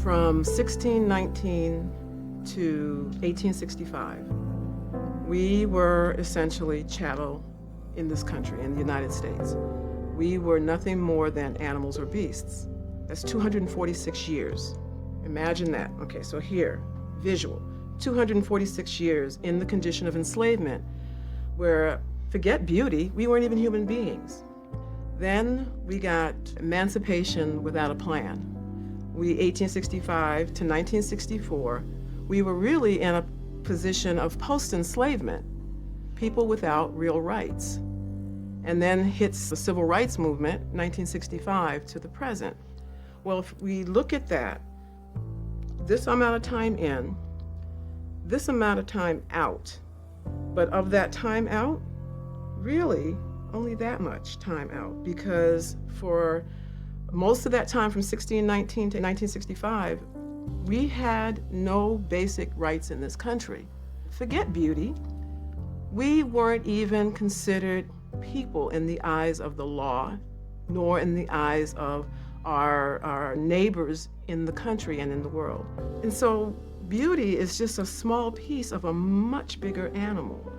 From 1619 to 1865, we were essentially chattel in this country, in the United States. We were nothing more than animals or beasts. That's 246 years. Imagine that. Okay, so here, visual. 246 years in the condition of enslavement, where, forget beauty, we weren't even human beings. Then we got emancipation without a plan. 1865 to 1964, we were really in a position of post-enslavement, people without real rights. And then hits the civil rights movement, 1965 to the present. Well, if we look at that, this amount of time in, this amount of time out, but of that time out, really only that much time out, because for most of that time from 1619 to 1965, we had no basic rights in this country. Forget beauty. We weren't even considered people in the eyes of the law, nor in the eyes of our neighbors in the country and in the world. And so beauty is just a small piece of a much bigger animal.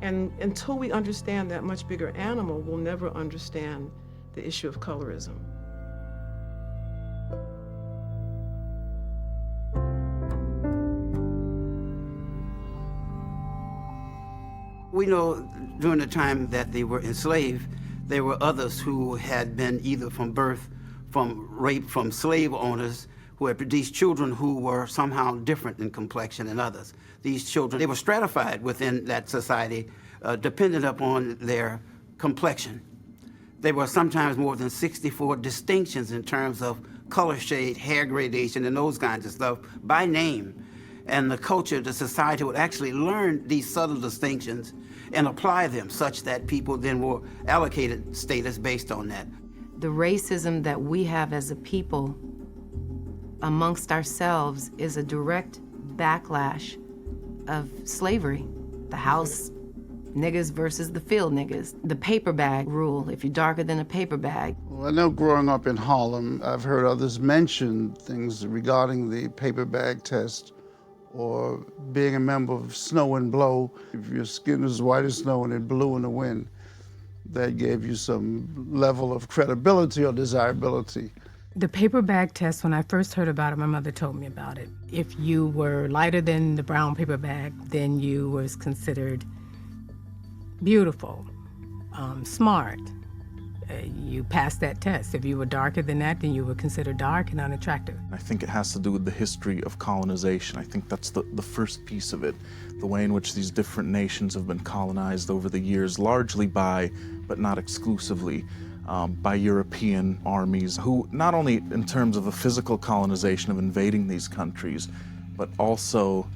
And until we understand that much bigger animal, we'll never understand the issue of colorism. We know during the time that they were enslaved, there were others who had been either from birth, from rape, from slave owners who had produced children who were somehow different in complexion than others. These children, they were stratified within that society, dependent upon their complexion. There were sometimes more than 64 distinctions in terms of color shade, hair gradation, and those kinds of stuff by name. And the culture, the society would actually learn these subtle distinctions and apply them such that people then were allocated status based on that. The racism that we have as a people amongst ourselves is a direct backlash of slavery. The house niggas versus the field niggas. The paper bag rule, if you're darker than a paper bag. Well, I know growing up in Harlem, I've heard others mention things regarding the paper bag test or being a member of Snow and Blow. If your skin is white as snow and it blew in the wind, that gave you some level of credibility or desirability. The paper bag test, when I first heard about it, my mother told me about it. If you were lighter than the brown paper bag, then you was considered beautiful, smart. You passed that test. If you were darker than that, then you were considered dark and unattractive. I think it has to do with the history of colonization. I think that's the first piece of it, the way in which these different nations have been colonized over the years, largely by, but not exclusively, by European armies who, not only in terms of a physical colonization of invading these countries, but also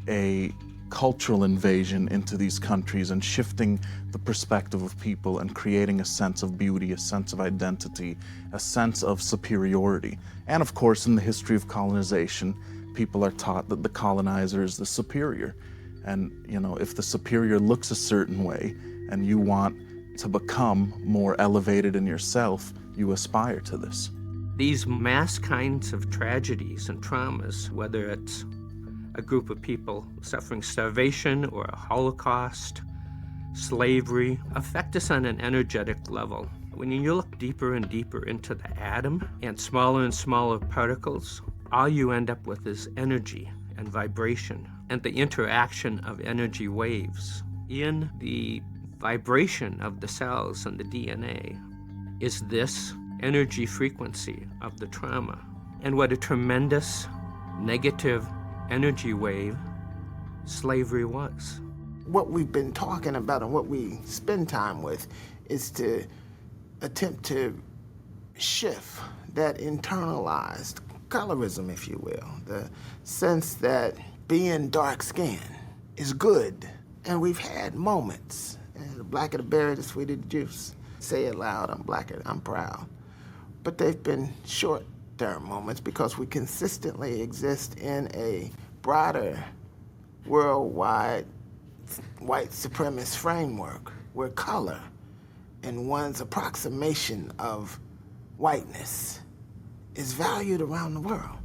a cultural invasion into these countries and shifting the perspective of people and creating a sense of beauty, a sense of identity, a sense of superiority. And of course, in the history of colonization, people are taught that the colonizer is the superior. And, you know, if the superior looks a certain way and you want to become more elevated in yourself, you aspire to this. These mass kinds of tragedies and traumas, whether it's a group of people suffering starvation or a Holocaust, slavery, affect us on an energetic level. When you look deeper and deeper into the atom and smaller particles, all you end up with is energy and vibration and the interaction of energy waves. In the vibration of the cells and the DNA is this energy frequency of the trauma. And what a tremendous negative energy wave slavery was. What we've been talking about and what we spend time with is to attempt to shift that internalized colorism, if you will, the sense that being dark-skinned is good. And we've had moments, the blacker the berry, the sweeter the juice. Say it loud, I'm blacker, I'm proud. But they've been short-term moments because we consistently exist in a broader, worldwide, white supremacist framework where color and one's approximation of whiteness is valued around the world.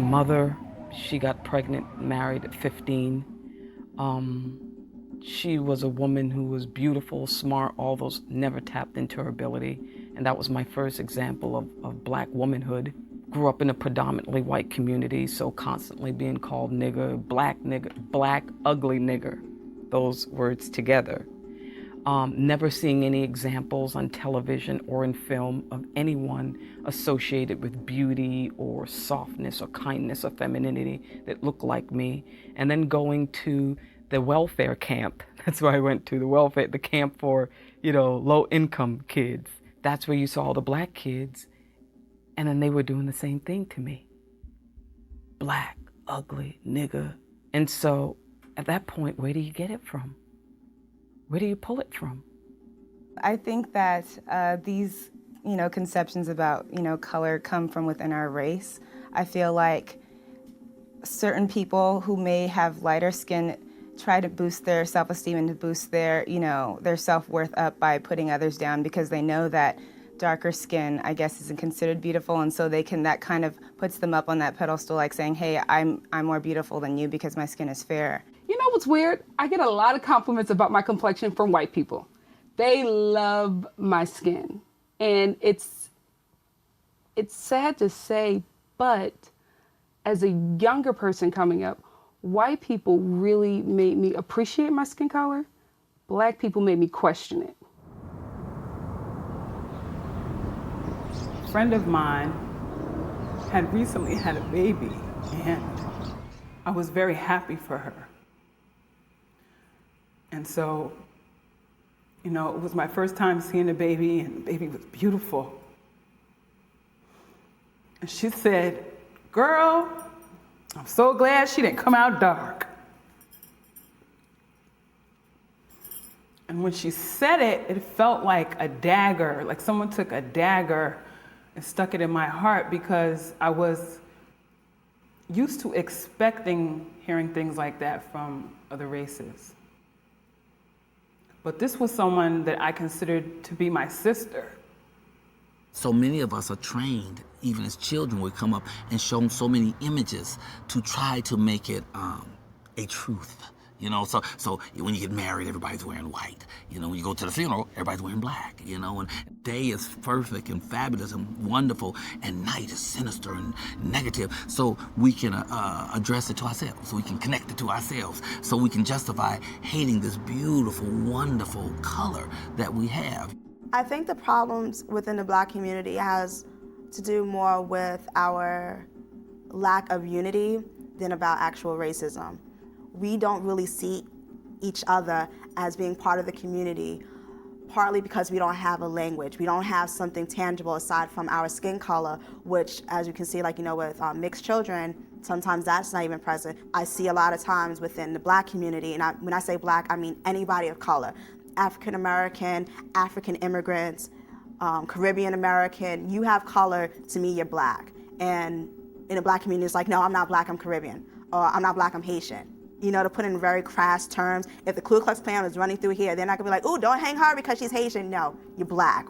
My mother, she got pregnant, married at 15. She was a woman who was beautiful, smart, all those, never tapped into her ability. And that was my first example of Black womanhood. Grew up in a predominantly white community, so constantly being called nigger, black, ugly nigger, those words together. Never seeing any examples on television or in film of anyone associated with beauty or softness or kindness or femininity that looked like me. And then going to the welfare camp. That's where I went to, the camp for, low-income kids. That's where you saw all the Black kids. And then they were doing the same thing to me. Black, ugly, nigger. And so at that point, where do you get it from? Where do you pull it from? I think that these, conceptions about, color come from within our race. I feel like certain people who may have lighter skin try to boost their self-esteem and to boost their, their self-worth up by putting others down because they know that darker skin, I guess, isn't considered beautiful, and so that kind of puts them up on that pedestal, like saying, hey, I'm more beautiful than you because my skin is fair. You know what's weird? I get a lot of compliments about my complexion from white people. They love my skin. And it's sad to say, but as a younger person coming up, white people really made me appreciate my skin color. Black people made me question it. A friend of mine had recently had a baby, and I was very happy for her. And so, it was my first time seeing a baby, and the baby was beautiful. And she said, girl, I'm so glad she didn't come out dark. And when she said it, it felt like a dagger, like someone took a dagger and stuck it in my heart, because I was used to expecting hearing things like that from other races. But this was someone that I considered to be my sister. So many of us are trained, even as children, we come up and shown so many images to try to make it a truth. So when you get married, everybody's wearing white. When you go to the funeral, everybody's wearing black. And day is perfect and fabulous and wonderful, and night is sinister and negative. So we can address it to ourselves. So we can connect it to ourselves. So we can justify hating this beautiful, wonderful color that we have. I think the problems within the Black community has to do more with our lack of unity than about actual racism. We don't really see each other as being part of the community, partly because we don't have a language. We don't have something tangible aside from our skin color, which, as you can see, with mixed children, sometimes that's not even present. I see a lot of times within the Black community, and when I say Black, I mean anybody of color. African American, African immigrants, Caribbean American, you have color, to me you're Black. And in the Black community, it's like, no, I'm not Black, I'm Caribbean, or I'm not Black, I'm Haitian. To put in very crass terms, if the Ku Klux Klan was running through here, they're not gonna be like, ooh, don't hang her because she's Haitian. No, you're Black.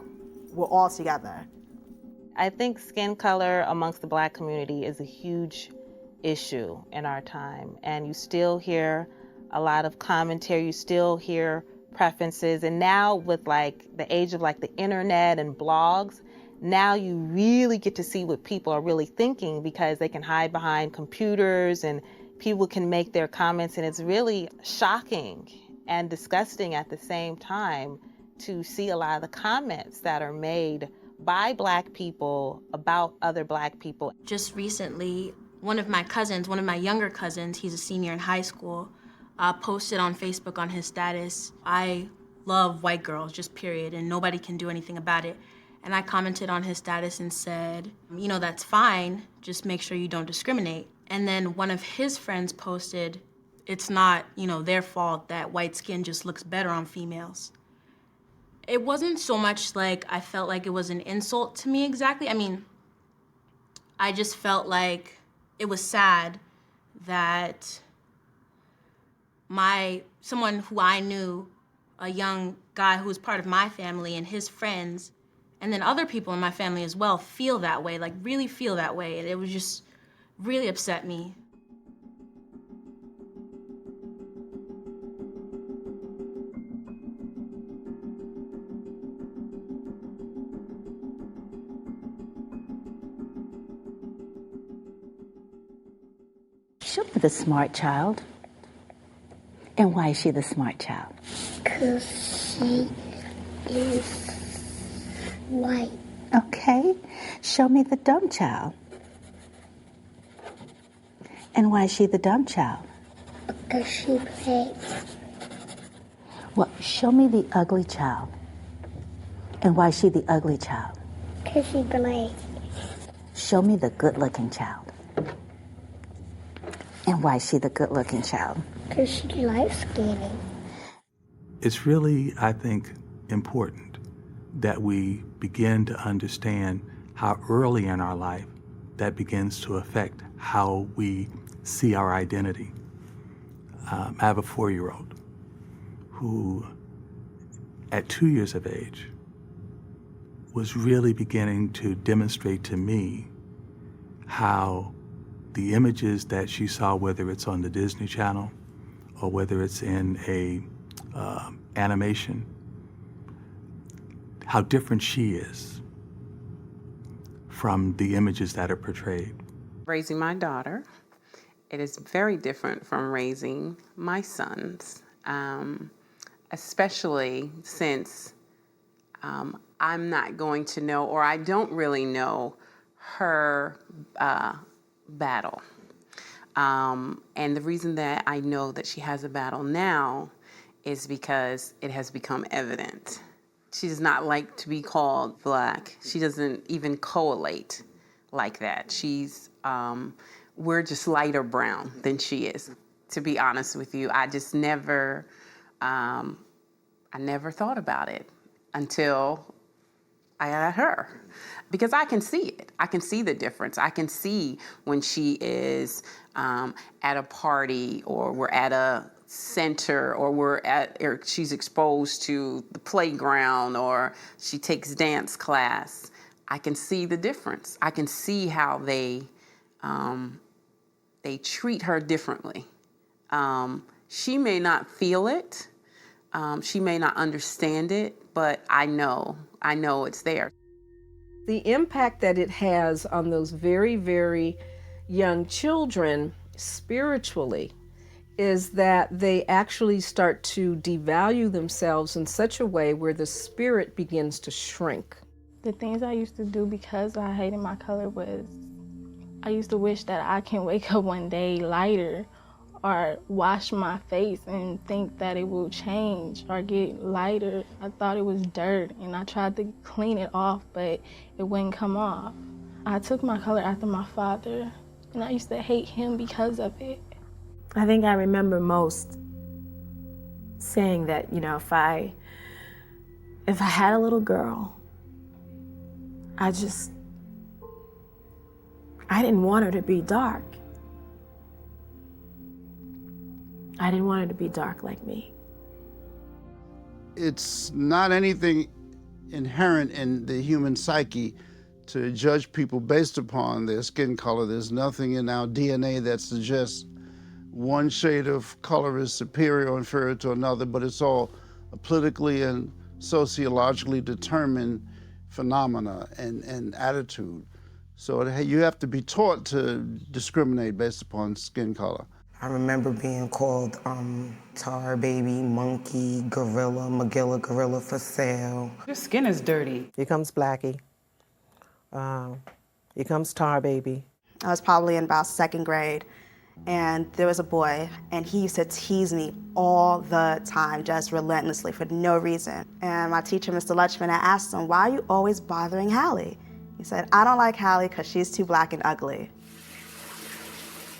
We're all together. I think skin color amongst the Black community is a huge issue in our time. And you still hear a lot of commentary, you still hear preferences. And now with the age of the internet and blogs, now you really get to see what people are really thinking, because they can hide behind computers and people can make their comments, and it's really shocking and disgusting at the same time to see a lot of the comments that are made by Black people about other Black people. Just recently, one of my younger cousins, he's a senior in high school, posted on Facebook on his status, I love white girls, just period, and nobody can do anything about it. And I commented on his status and said, that's fine, just make sure you don't discriminate. And then one of his friends posted, it's not, their fault that white skin just looks better on females. It wasn't so much I felt like it was an insult to me exactly. I just felt like it was sad that someone who I knew, a young guy who was part of my family and his friends, and then other people in my family as well, feel that way, really feel that way. And it was just really upset me. Show me the smart child. And why is she the smart child? Because she is white. Okay. Show me the dumb child. And why is she the dumb child? Because she plays. Well, show me the ugly child. And why is she the ugly child? Because she plays. Show me the good-looking child. And why is she the good-looking child? Because she likes skating. It's really, I think, important that we begin to understand how early in our life that begins to affect how we see our identity. I have a 4-year-old who, at 2 years of age, was really beginning to demonstrate to me how the images that she saw, whether it's on the Disney Channel or whether it's in a animation, how different she is from the images that are portrayed. Raising my daughter, it is very different from raising my sons, especially since I'm not going to know, or I don't really know her battle. And the reason that I know that she has a battle now is because it has become evident. She does not like to be called black. She doesn't even correlate like that. We're just lighter brown than she is, to be honest with you. I just never, I never thought about it until I got her. Because I can see it. I can see the difference. I can see when she is at a party, or we're at a center, or she's exposed to the playground, or she takes dance class. I can see the difference. I can see how they treat her differently. She may not feel it. She may not understand it, but I know it's there. The impact that it has on those very, very young children spiritually is that they actually start to devalue themselves in such a way where the spirit begins to shrink. The things I used to do because I hated my color was I used to wish that I can wake up one day lighter, or wash my face and think that it will change or get lighter. I thought it was dirt and I tried to clean it off, but it wouldn't come off. I took my color after my father, and I used to hate him because of it. I think I remember most saying that, if I had a little girl, I didn't want her to be dark. I didn't want her to be dark like me. It's not anything inherent in the human psyche to judge people based upon their skin color. There's nothing in our DNA that suggests one shade of color is superior or inferior to another, but it's all a politically and sociologically determined phenomena and attitude. So you have to be taught to discriminate based upon skin color. I remember being called tar baby, monkey, gorilla, Magilla gorilla for sale. Your skin is dirty. Here comes Blackie. Here comes tar baby. I was probably in about 2nd grade, and there was a boy, and he used to tease me all the time, just relentlessly for no reason. And my teacher, Mr. Lutchman, I asked him, "Why are you always bothering Hallie?" He said, "I don't like Hallie because she's too black and ugly."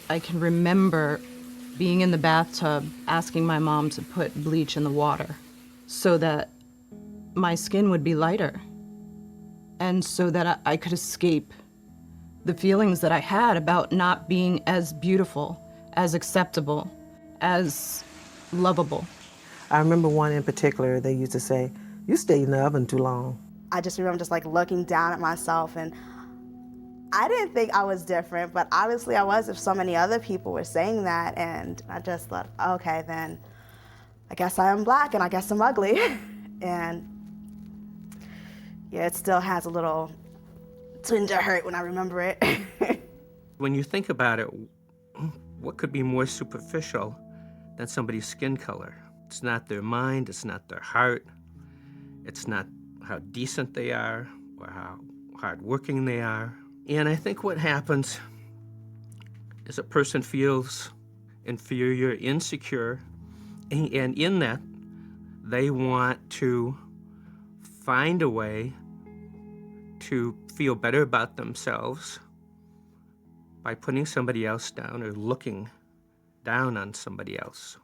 I can remember being in the bathtub asking my mom to put bleach in the water so that my skin would be lighter and so that I could escape the feelings that I had about not being as beautiful, as acceptable, as lovable. I remember one in particular, they used to say, "You stayed in the oven too long." I just remember just like looking down at myself and I didn't think I was different, but obviously I was if so many other people were saying that, and I just thought, okay, then I guess I am black and I guess I'm ugly. And yeah, it still has a little twinge of hurt when I remember it. When you think about it, what could be more superficial than somebody's skin color? It's not their mind, it's not their heart, it's not how decent they are or how hardworking they are. And I think what happens is a person feels inferior, insecure, and in that, they want to find a way to feel better about themselves by putting somebody else down or looking down on somebody else.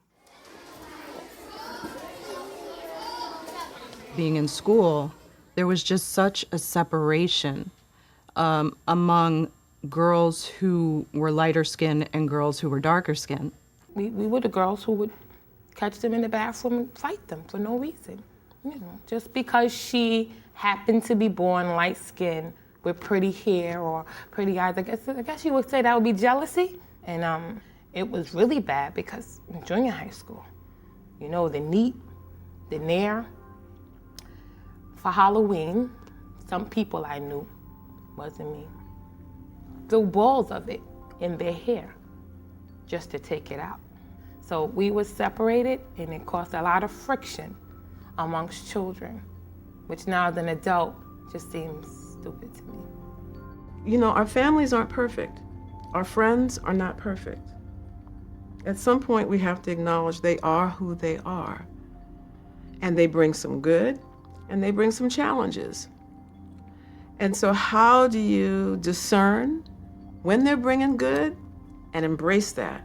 Being in school, there was just such a separation among girls who were lighter skinned and girls who were darker skinned. We were the girls who would catch them in the bathroom and fight them for no reason. You know, just because she happened to be born light skinned with pretty hair or pretty eyes, I guess you would say that would be jealousy. And it was really bad because in junior high school, you know, the neat, the nair. For Halloween, some people I knew, wasn't me, threw balls of it in their hair just to take it out. So we were separated, and it caused a lot of friction amongst children, which now as an adult just seems stupid to me. You know, our families aren't perfect. Our friends are not perfect. At some point, we have to acknowledge they are who they are. And they bring some good, and they bring some challenges. And so how do you discern when they're bringing good and embrace that?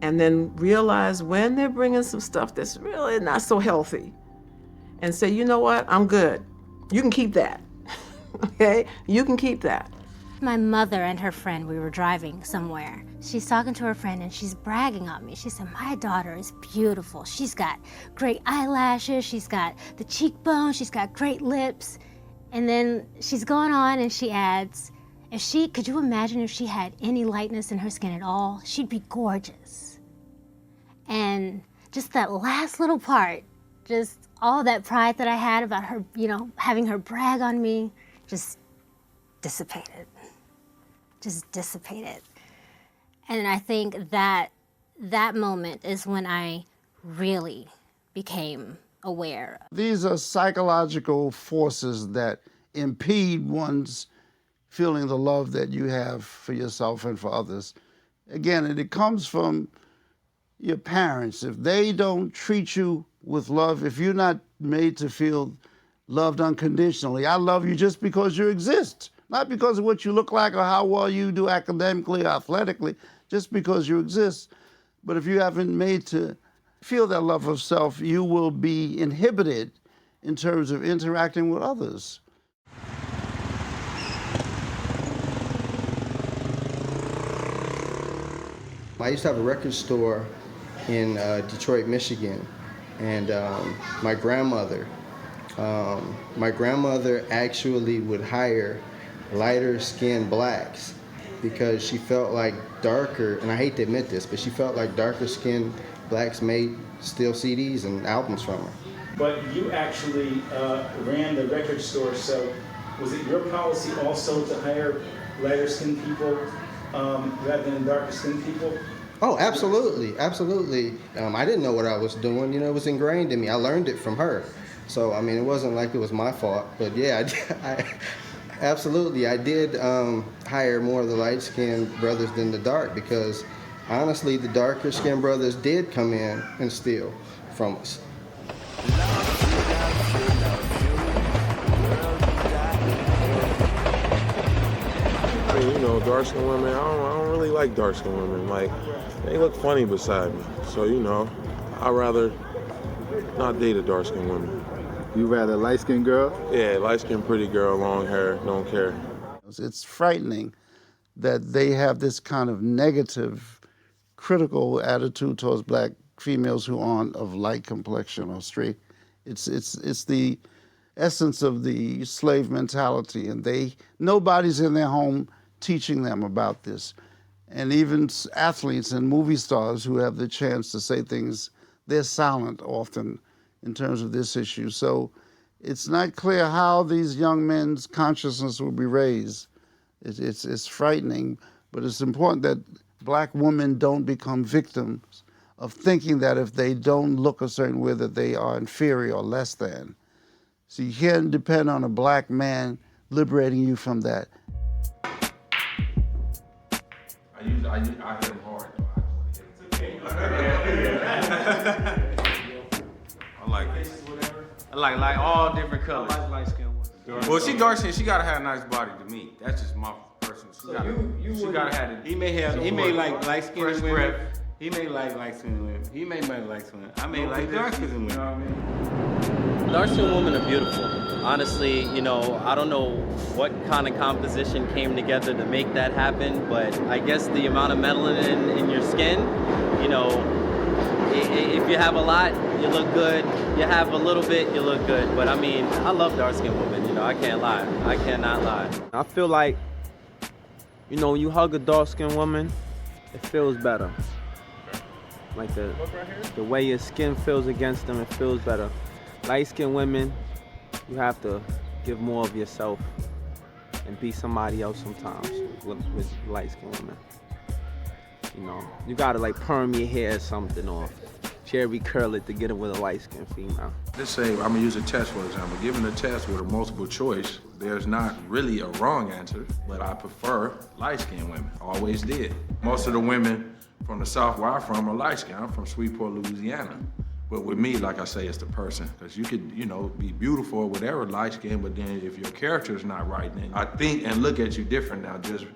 And then realize when they're bringing some stuff that's really not so healthy and say, you know what, I'm good. You can keep that, okay? You can keep that. My mother and her friend, we were driving somewhere. She's talking to her friend and she's bragging on me. She said, my daughter is beautiful. She's got great eyelashes, she's got the cheekbones, she's got great lips. And then she's going on and she adds, could you imagine if she had any lightness in her skin at all? She'd be gorgeous. And just that last little part, just all that pride that I had about her, you know, having her brag on me, just dissipated. Just dissipated. And I think that moment is when I really became aware. These are psychological forces that impede one's feeling the love that you have for yourself and for others. Again, and it comes from your parents. If they don't treat you with love, if you're not made to feel loved unconditionally, I love you just because you exist, not because of what you look like or how well you do academically or athletically, just because you exist. But if you haven't made to feel that love of self, you will be inhibited in terms of interacting with others. I used to have a record store in Detroit, Michigan, and my grandmother actually would hire lighter-skinned blacks because she felt like darker, and I hate to admit this, but she felt like darker-skinned blacks made steal CDs and albums from her. But you actually ran the record store, so was it your policy also to hire lighter-skinned people rather than darker-skinned people? Oh, absolutely, absolutely. I didn't know what I was doing. You know, it was ingrained in me. I learned it from her. So, I mean, it wasn't like it was my fault. But yeah, absolutely. I did hire more of the light-skinned brothers than the dark because, honestly, the darker-skinned brothers did come in and steal from us. I mean, you know, dark-skinned women, I don't really like dark-skinned women. Like, they look funny beside me. So, you know, I'd rather not date a dark-skinned woman. You rather light-skinned girl? Yeah, light-skinned pretty girl, long hair, don't care. It's frightening that they have this kind of negative, critical attitude towards black females who aren't of light complexion or straight. It's the essence of the slave mentality, and nobody's in their home teaching them about this. And even athletes and movie stars who have the chance to say things, they're silent often in terms of this issue. So it's not clear how these young men's consciousness will be raised. It's frightening, but it's important that black women don't become victims of thinking that if they don't look a certain way that they are inferior or less than. So you can't depend on a black man liberating you from that. I hit him hard. I like all different colors. I like light skin women. Well, she dark skin. She gotta have a nice body to me. That's just my personal. She gotta have it. He may like light skinned women. He may like light skinned women. He may like light skinned women. I may like dark skinned women. You know what I mean? Dark skinned women are beautiful. Honestly, I don't know what kind of composition came together to make that happen, but I guess the amount of melanin in your skin, if you have a lot, you look good. You have a little bit, you look good. But I mean, I love dark-skinned women, I can't lie. I cannot lie. I feel like, when you hug a dark-skinned woman, it feels better. Like the way your skin feels against them, it feels better. Light-skinned women, you have to give more of yourself and be somebody else sometimes with light-skinned women. You gotta perm your hair or something, or cherry curl it to get it with a light-skinned female. Let's say, I'm gonna use a test for example. Given a test with a multiple choice, there's not really a wrong answer, but I prefer light-skinned women, always did. Most of the women from the South where I'm from are light-skinned. I'm from Shreveport, Louisiana. But with me, like I say, it's the person. Because you could, be beautiful or whatever, light-skinned, but then if your character is not right, then I think and look at you different now just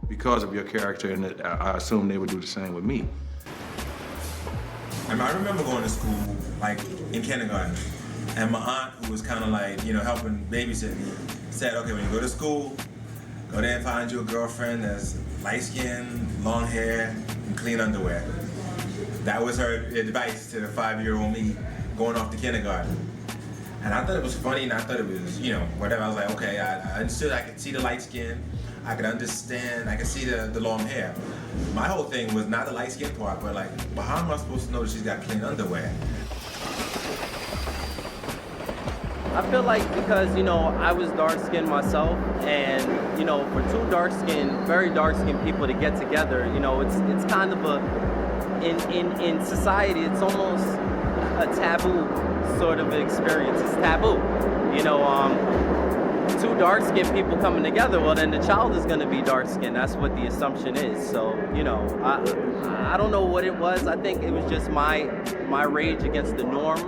because of your character, and I assume they would do the same with me. I remember going to school, in kindergarten, and my aunt, who was kind of helping babysit me, said, okay, when you go to school, go there and find you a girlfriend that's light-skinned, long hair, and clean underwear. That was her advice to the 5-year-old me going off to kindergarten. And I thought it was funny, and I thought it was, whatever. I was like, okay, I understood, I could see the light skin, I could understand, I could see the long hair. My whole thing was not the light skin part, but how am I supposed to know that she's got clean underwear? I feel like because, I was dark-skinned myself, and, for two dark-skinned, very dark-skinned people to get together, it's kind of in society, it's almost a taboo sort of experience. It's taboo. Two dark-skinned people coming together, well, then the child is going to be dark-skinned. That's what the assumption is. So, I don't know what it was. I think it was just my rage against the norm.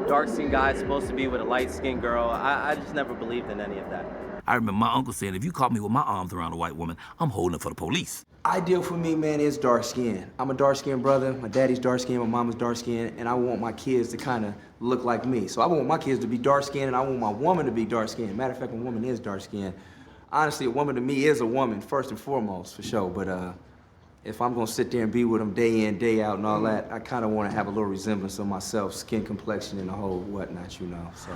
Dark-skinned guy is supposed to be with a light-skinned girl. I just never believed in any of that. I remember my uncle saying, if you caught me with my arms around a white woman, I'm holding it for the police. Ideal for me, man, is dark skin. I'm a dark skinned brother. My daddy's dark skinned, my mama's dark skinned, and I want my kids to kind of look like me. So I want my kids to be dark skinned, and I want my woman to be dark skinned. Matter of fact, a woman is dark skinned. Honestly, a woman to me is a woman, first and foremost, for sure. But if I'm gonna sit there and be with them day in, day out and all that, I kind of want to have a little resemblance of myself, skin complexion and the whole whatnot, so.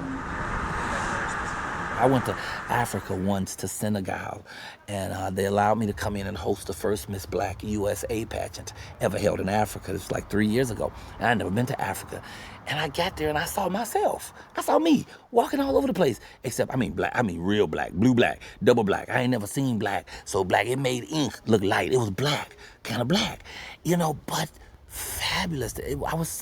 I went to Africa once, to Senegal, and they allowed me to come in and host the first Miss Black USA pageant ever held in Africa. It was 3 years ago, and I'd never been to Africa. And I got there and I saw myself. I saw me walking all over the place, except, black, real black, blue black, double black. I ain't never seen black so black. It made ink look light. It was black, kind of black, but fabulous.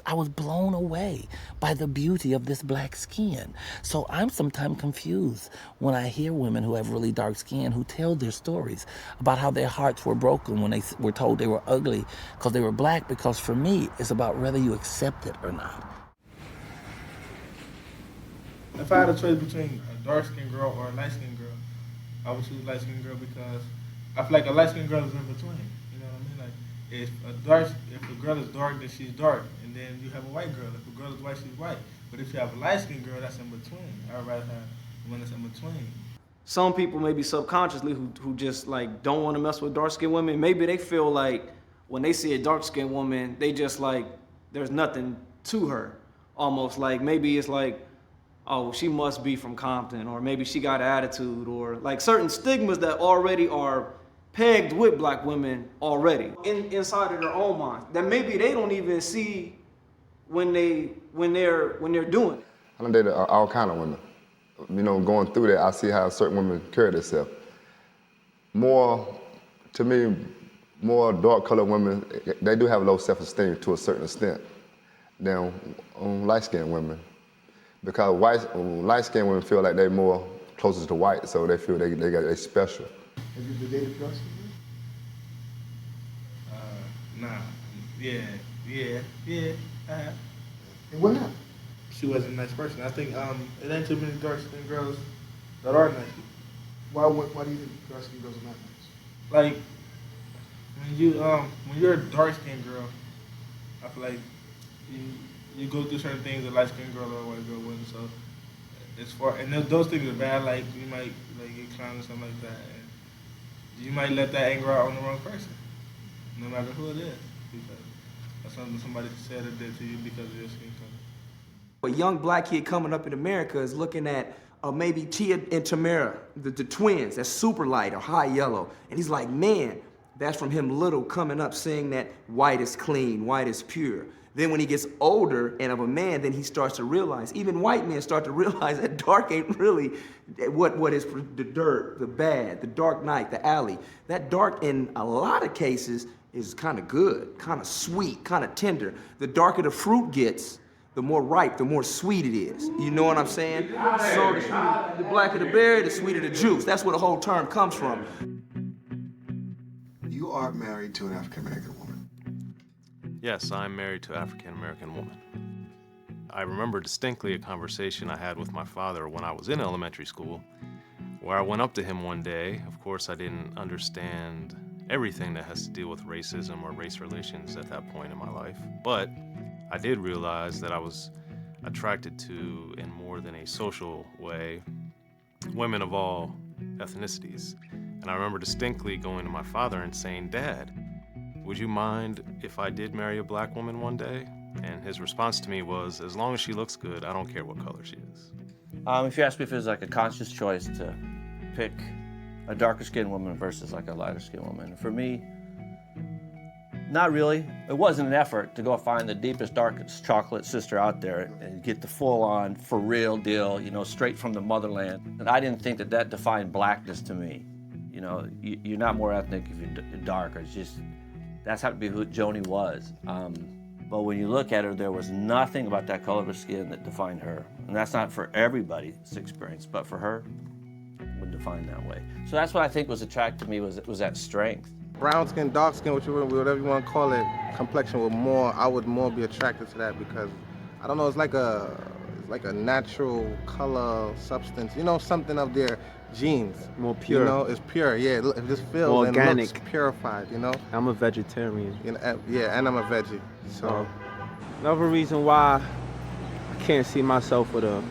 I was blown away by the beauty of this black skin. So I'm sometimes confused when I hear women who have really dark skin who tell their stories about how their hearts were broken when they were told they were ugly because they were black, because for me, it's about whether you accept it or not. If I had a choice between a dark-skinned girl or a light-skinned girl, I would choose a light-skinned girl because I feel like a light-skinned girl is in between. You know what I mean? If a girl is dark, then she's dark, and then you have a white girl. If a girl is white, she's white. But if you have a light-skinned girl, that's in between. I'd rather have one that's in between. Some people maybe subconsciously who just don't want to mess with dark-skinned women, maybe they feel like when they see a dark-skinned woman, they just there's nothing to her. Almost maybe it's oh, she must be from Compton, or maybe she got attitude, or like certain stigmas that already are pegged with black women already inside of their own minds that maybe they don't even see when they're doing it. I done dated all kind of women. You know, going through that, I see how certain women carry themselves. To me, more dark-colored women, they do have low self-esteem to a certain extent than light-skinned women. Because light-skinned women feel like they're more closest to white, so they feel they special. Have you been dated dark skinned? Nah. Yeah. I have. And what happened? She wasn't a nice person. I think it ain't too many dark-skinned girls that are nice. Why do you think dark skinned girls are not nice? Like when you're a dark-skinned girl, I feel like you go through certain things a light-skinned girl or a white girl wouldn't. So and those things are bad. Like you might like get clowned or something like that, and you might let that anger out on the wrong person, no matter who it is, because that's something somebody said or did to you because of your skin color. A young black kid coming up in America is looking at maybe Tia and Tamara, the twins, that's super light or high yellow. And he's like, man, that's from him little coming up saying that white is clean, white is pure. Then when he gets older and of a man, then he starts to realize, even white men start to realize that dark ain't really what is the dirt, the bad, the dark night, the alley. That dark in a lot of cases is kind of good, kind of sweet, kind of tender. The darker the fruit gets, the more ripe, the more sweet it is. You know what I'm saying? So the blacker the berry, the sweeter the juice. That's where the whole term comes from. You are married to an African American woman. Yes, I'm married to an African American woman. I remember distinctly a conversation I had with my father when I was in elementary school, where I went up to him one day. Of course, I didn't understand everything that has to deal with racism or race relations at that point in my life, but I did realize that I was attracted to, in more than a social way, women of all ethnicities. And I remember distinctly going to my father and saying, Dad, would you mind if I did marry a black woman one day? And his response to me was, as long as she looks good, I don't care what color she is. If you ask me if it was like a conscious choice to pick a darker skinned woman versus like a lighter skinned woman, for me, not really. It wasn't an effort to go find the deepest, darkest chocolate sister out there and get the full-on, for real deal, you know, straight from the motherland. And I didn't think that defined blackness to me. You know, you're not more ethnic if you're darker. It's just, that's happened to be who Joni was. But when you look at her, there was nothing about that color of her skin that defined her. And that's not for everybody's experience, but for her, it would define that way. So that's what I think was attracted to me, was that strength. Brown skin, dark skin, whatever you want to call it, complexion I would more be attracted to that because, I don't know, it's like a natural color substance, you know, something of their genes. More pure. You know, it's pure, yeah, it just feels more and organic. Looks purified, you know? I'm a vegetarian. You know, yeah, and I'm a veggie, so. Another reason why I can't see myself with a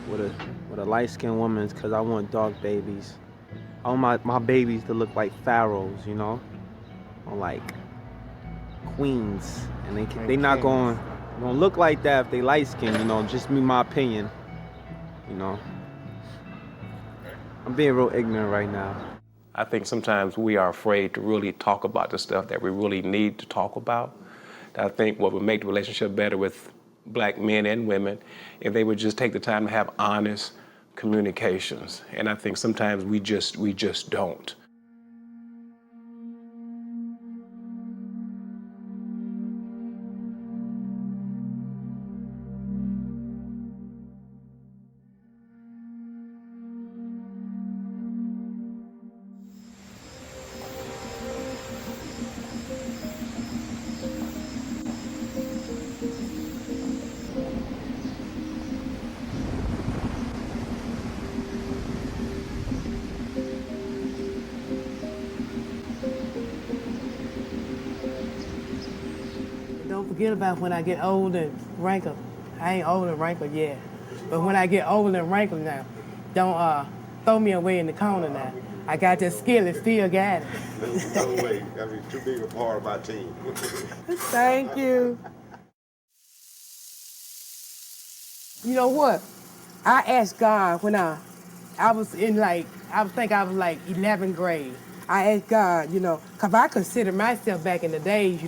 light-skinned woman is because I want dark babies. I want my babies to look like pharaohs, you know? Or like queens, and they not gonna look like that if they light skinned, you know, just me, my opinion, you know. I'm being real ignorant right now. I think sometimes we are afraid to really talk about the stuff that we really need to talk about. I think what would make the relationship better with black men and women if they would just take the time to have honest communications. And I think sometimes we just don't. Don't forget about when I get old and wrinkled. I ain't old and wrinkled yet. But when I get old and wrinkled now, don't throw me away in the corner now. I got that skill and still got it. No way. I mean, too big a part of my team. Thank you. You know what? I asked God when I was in like, I think I was like 11th grade. I asked God, because I considered myself back in the days,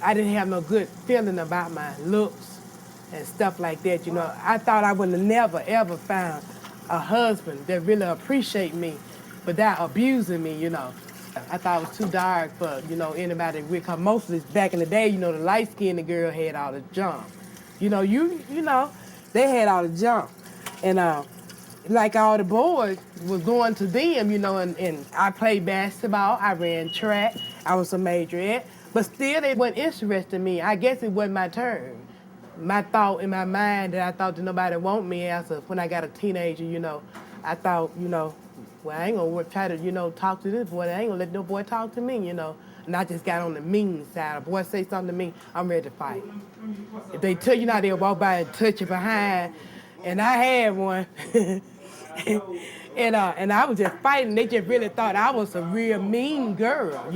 I didn't have no good feeling about my looks and stuff like that, I thought I would have never, ever found a husband that really appreciate me without abusing me, I thought it was too dark for, anybody, because most of this, back in the day, the light-skinned girl had all the junk. They had all the junk. And like all the boys was going to them, and I played basketball, I ran track, I was a majorette, but still they wasn't interested in me. I guess it wasn't my turn. My thought in my mind that I thought that nobody want me when I got a teenager, I thought, well, I ain't gonna try to, talk to this boy. I ain't gonna let no boy talk to me, And I just got on the mean side. A boy say something to me, I'm ready to fight. If they tell you, they'll walk by and touch you behind. And I had one. and I was just fighting. They just really thought I was a real mean girl,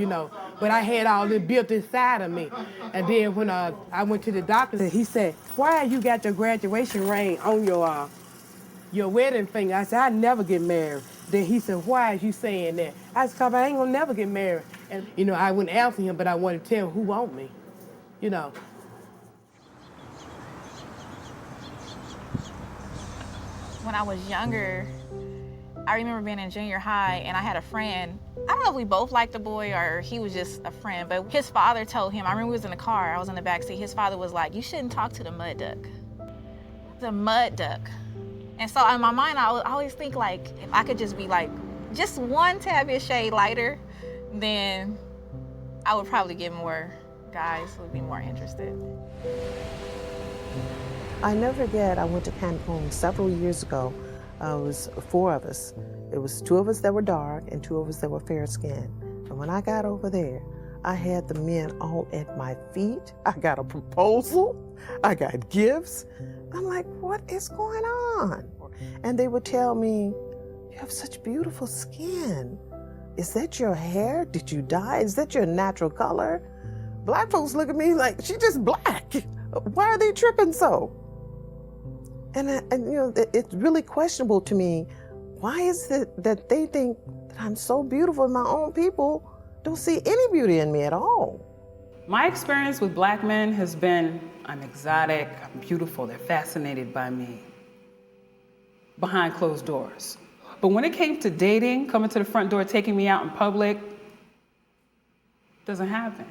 But I had all this built inside of me. And then when I went to the doctor, he said, why you got your graduation ring on your wedding finger? I said, I never get married. Then he said, why is you saying that? I said, because I ain't gonna never get married. And, I wouldn't answer him, but I wanted to tell him who want me, When I was younger, I remember being in junior high and I had a friend. I don't know if we both liked the boy or he was just a friend, but his father told him, I remember we was in the car, I was in the back seat, his father was like, you shouldn't talk to the mud duck. The mud duck. And so in my mind, I always think like, if I could just be like, just one tad bit shade lighter, then I would probably get more guys who would be more interested. I never forget, I went to Cancun several years ago. It was 4 of us. It was 2 of us that were dark and 2 of us that were fair-skinned. And when I got over there, I had the men all at my feet. I got a proposal. I got gifts. I'm like, what is going on? And they would tell me, you have such beautiful skin. Is that your hair? Did you dye? Is that your natural color? Black folks look at me like, she's just black. Why are they tripping so? And it's really questionable to me. Why is it that they think that I'm so beautiful and my own people don't see any beauty in me at all? My experience with black men has been, I'm exotic, I'm beautiful, they're fascinated by me. Behind closed doors. But when it came to dating, coming to the front door, taking me out in public, doesn't happen.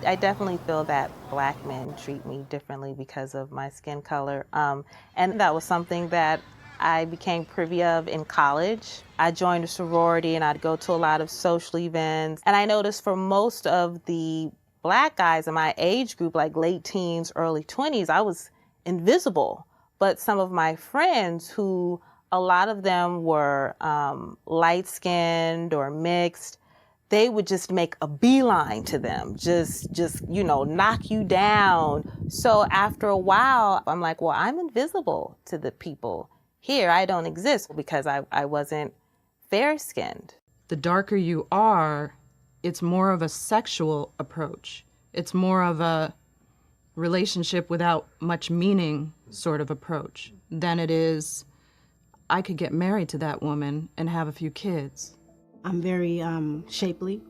I definitely feel that black men treat me differently because of my skin color. And that was something that I became privy of in college. I joined a sorority and I'd go to a lot of social events. And I noticed for most of the black guys in my age group, like late teens, early 20s, I was invisible. But some of my friends who, a lot of them were light-skinned or mixed, they would just make a beeline to them, just knock you down. So after a while, I'm like, well, I'm invisible to the people here. I don't exist because I wasn't fair-skinned. The darker you are, it's more of a sexual approach. It's more of a relationship without much meaning sort of approach than it is, I could get married to that woman and have a few kids. I'm very shapely,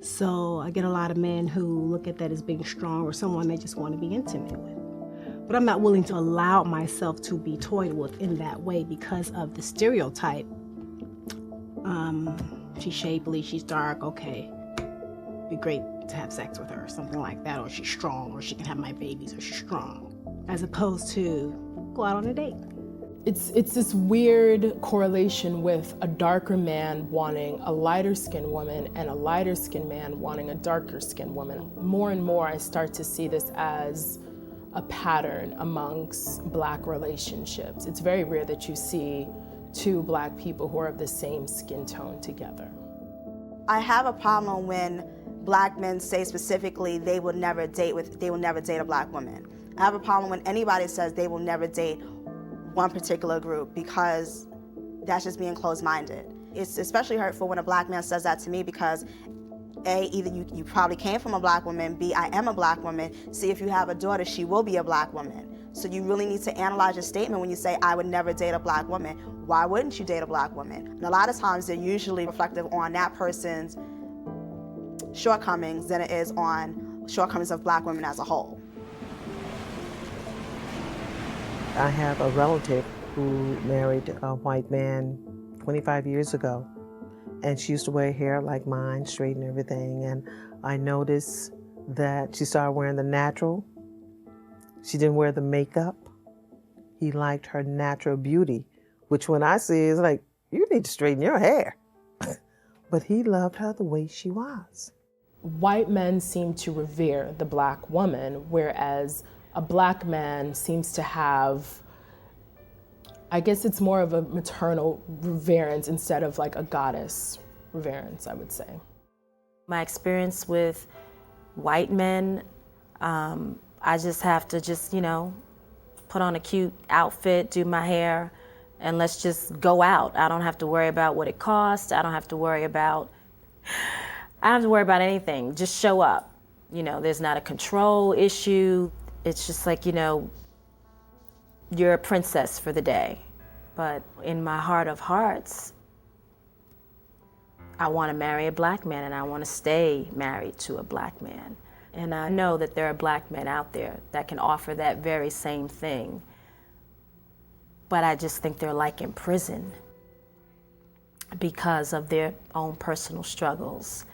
so I get a lot of men who look at that as being strong or someone they just want to be intimate with. But I'm not willing to allow myself to be toyed with in that way because of the stereotype. She's shapely, she's dark, okay. It'd be great to have sex with her, or something like that, or she's strong, or she can have my babies, or she's strong. As opposed to go out on a date. It's this weird correlation with a darker man wanting a lighter skinned woman and a lighter skinned man wanting a darker skinned woman. More and more I start to see this as a pattern amongst black relationships. It's very rare that you see 2 black people who are of the same skin tone together. I have a problem when black men say specifically they will never date a black woman. I have a problem when anybody says they will never date one particular group because that's just being closed-minded. It's especially hurtful when a black man says that to me because A, either you probably came from a black woman, B, I am a black woman, C, if you have a daughter, she will be a black woman. So you really need to analyze your statement when you say, I would never date a black woman. Why wouldn't you date a black woman? And a lot of times they're usually reflective on that person's shortcomings than it is on shortcomings of black women as a whole. I have a relative who married a white man 25 years ago, and she used to wear hair like mine, straight and everything, and I noticed that she started wearing the natural. She didn't wear the makeup. He liked her natural beauty, which when I see is like, you need to straighten your hair. But he loved her the way she was. White men seem to revere the black woman, whereas a black man seems to have, I guess it's more of a maternal reverence instead of like a goddess reverence, I would say. My experience with white men, I just have to put on a cute outfit, do my hair, and let's just go out. I don't have to worry about what it costs. I don't have to worry about anything. Just show up. There's not a control issue. It's just like, you're a princess for the day. But in my heart of hearts, I want to marry a black man and I want to stay married to a black man. And I know that there are black men out there that can offer that very same thing. But I just think they're like in prison because of their own personal struggles.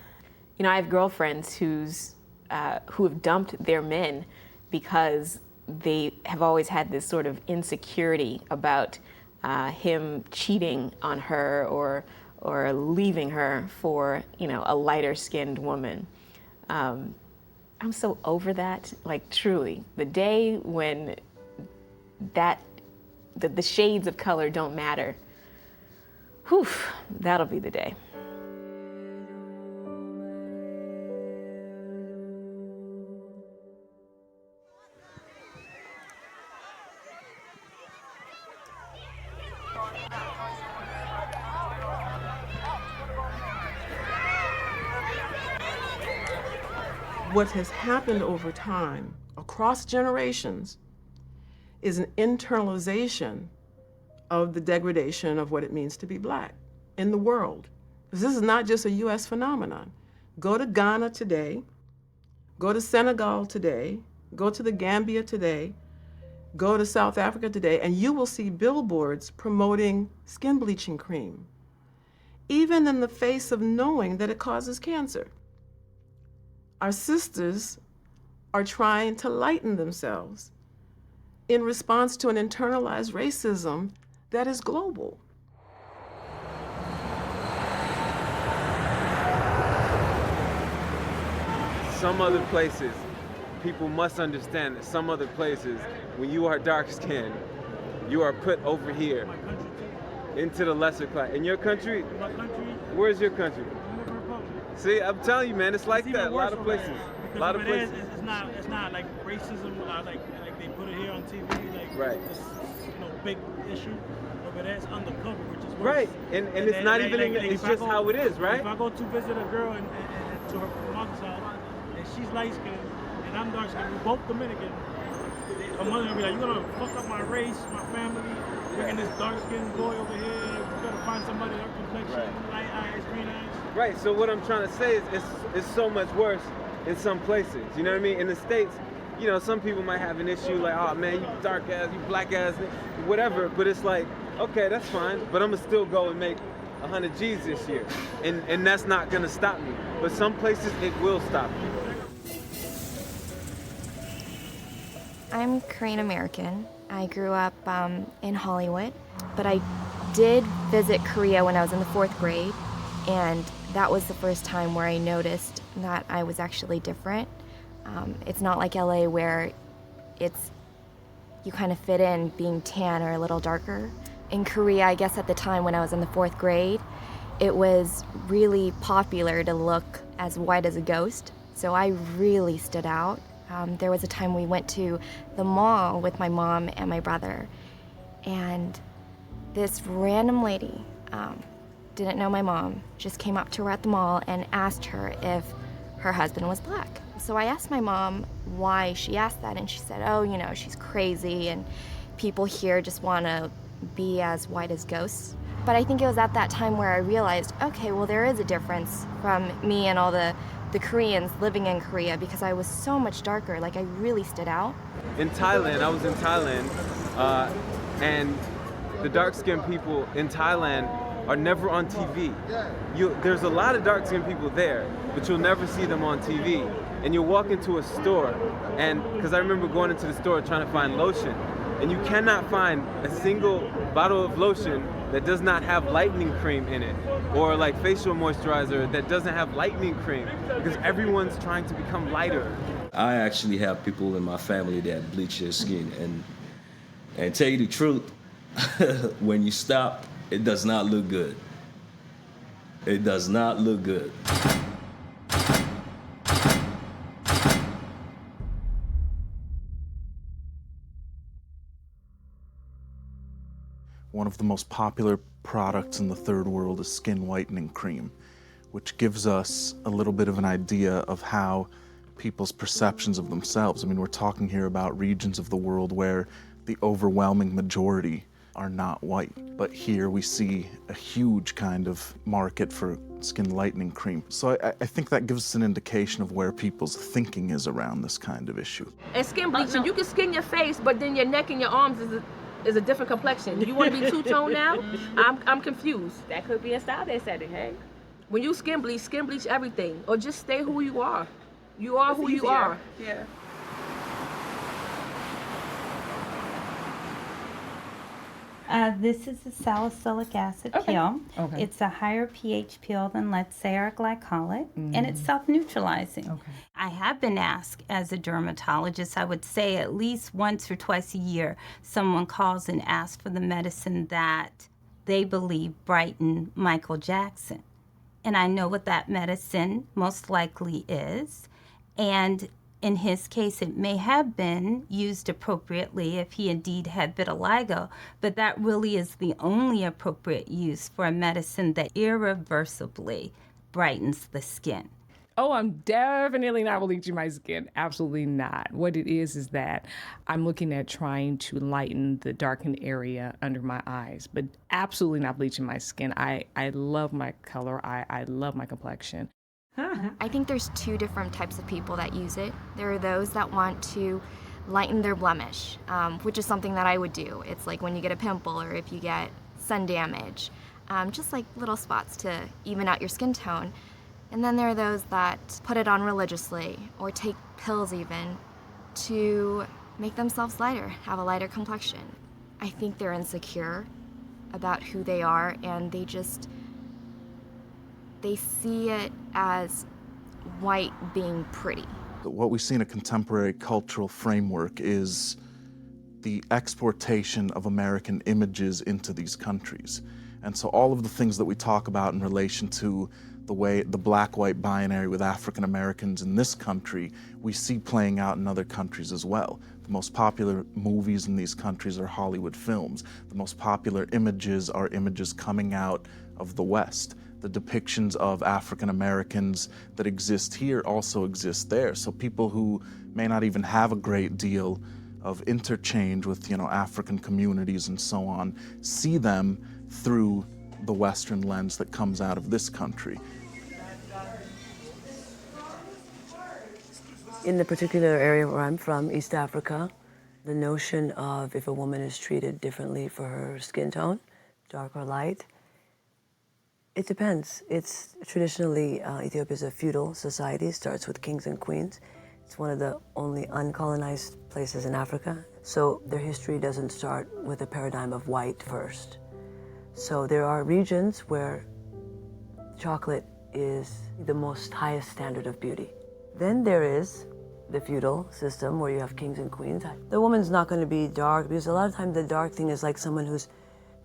I have girlfriends who have dumped their men because they have always had this sort of insecurity about him cheating on her or leaving her for, a lighter-skinned woman. I'm so over that, like truly. The day when the shades of color don't matter, whew, that'll be the day. What has happened over time, across generations, is an internalization of the degradation of what it means to be black in the world. Because this is not just a US phenomenon. Go to Ghana today, go to Senegal today, go to the Gambia today, go to South Africa today, and you will see billboards promoting skin bleaching cream, even in the face of knowing that it causes cancer. Our sisters are trying to lighten themselves in response to an internalized racism that is global. Some other places, people must understand that some other places, when you are dark-skinned, you are put over here into the lesser class. In your country? My country? Where's your country? See, I'm telling you, man, it's like that. A lot of places. Because A lot of places. It's not like racism, like they put it here on TV, like right. This big issue. Over there, it's undercover, which is worse. Right, and it's not even. It's just how it is, right? If I go to visit a girl and to her mother's house, and she's light skinned and I'm dark skinned, we're both Dominican. Her mother will be like, "You're gonna fuck up my race, my family, bringing this dark skinned boy over here. We gotta find somebody our complexion, light eyes, green eyes." Right, so what I'm trying to say is it's so much worse in some places, you know what I mean? In the States, some people might have an issue like, oh man, you dark ass, you black ass, whatever, but it's like, okay, that's fine, but I'm gonna still go and make 100 G's this year, and that's not gonna stop me. But some places, it will stop you. I'm Korean American. I grew up in Hollywood, but I did visit Korea when I was in the 4th grade, and that was the first time where I noticed that I was actually different. It's not like LA where you kind of fit in being tan or a little darker. In Korea, I guess at the time when I was in the 4th grade, it was really popular to look as white as a ghost, so I really stood out. There was a time we went to the mall with my mom and my brother, and this random lady didn't know my mom, just came up to her at the mall and asked her if her husband was black. So I asked my mom why she asked that, and she said, oh, you know, she's crazy and people here just want to be as white as ghosts. But I think it was at that time where I realized, okay, well, there is a difference from me and all the Koreans living in Korea, because I was so much darker. Like, I really stood out. In Thailand, I was in Thailand, and the dark-skinned people in Thailand are never on TV. There's a lot of dark-skinned people there, but you'll never see them on TV. And you'll walk into a store, and because I remember going into the store trying to find lotion, and you cannot find a single bottle of lotion that does not have lightening cream in it, or like facial moisturizer that doesn't have lightening cream, because everyone's trying to become lighter. I actually have people in my family that bleach their skin, and tell you the truth, when you stop, it does not look good. It does not look good. One of the most popular products in the third world is skin whitening cream, which gives us a little bit of an idea of how people's perceptions of themselves. I mean, we're talking here about regions of the world where the overwhelming majority are not white. But here we see a huge kind of market for skin lightening cream. So I think that gives us an indication of where people's thinking is around this kind of issue. And skin bleaching, you can skin your face, but then your neck and your arms is a different complexion. You want to be two-tone now? I'm confused. That could be a style they're setting, hey? When you skin bleach everything, or just stay who you are. You are who you are. Yeah. This is a salicylic acid peel. Okay. It's a higher pH peel than, let's say, our glycolic, and it's self-neutralizing. Okay. I have been asked as a dermatologist, I would say at least once or twice a year, someone calls and asks for the medicine that they believe brightened Michael Jackson. And I know what that medicine most likely is. And in his case, it may have been used appropriately if he indeed had vitiligo, but that really is the only appropriate use for a medicine that irreversibly brightens the skin. Oh, I'm definitely not bleaching my skin. Absolutely not. What it is that I'm looking at trying to lighten the darkened area under my eyes, but absolutely not bleaching my skin. I love my color. I love my complexion. I think there's two different types of people that use it. There are those that want to lighten their blemish, which is something that I would do. It's like when you get a pimple or if you get sun damage, just like little spots to even out your skin tone. And then there are those that put it on religiously or take pills even to make themselves lighter, have a lighter complexion. I think they're insecure about who they are, and they see it as white being pretty. What we see in a contemporary cultural framework is the exportation of American images into these countries. And so all of the things that we talk about in relation to the way the black-white binary with African Americans in this country, we see playing out in other countries as well. The most popular movies in these countries are Hollywood films. The most popular images are images coming out of the West. The depictions of African Americans that exist here also exist there. So people who may not even have a great deal of interchange with, African communities and so on, see them through the Western lens that comes out of this country. In the particular area where I'm from, East Africa, the notion of if a woman is treated differently for her skin tone, dark or light, it depends. It's traditionally, Ethiopia is a feudal society. It starts with kings and queens. It's one of the only uncolonized places in Africa. So their history doesn't start with a paradigm of white first. So there are regions where chocolate is the most highest standard of beauty. Then there is the feudal system where you have kings and queens. The woman's not going to be dark because a lot of times the dark thing is like someone who's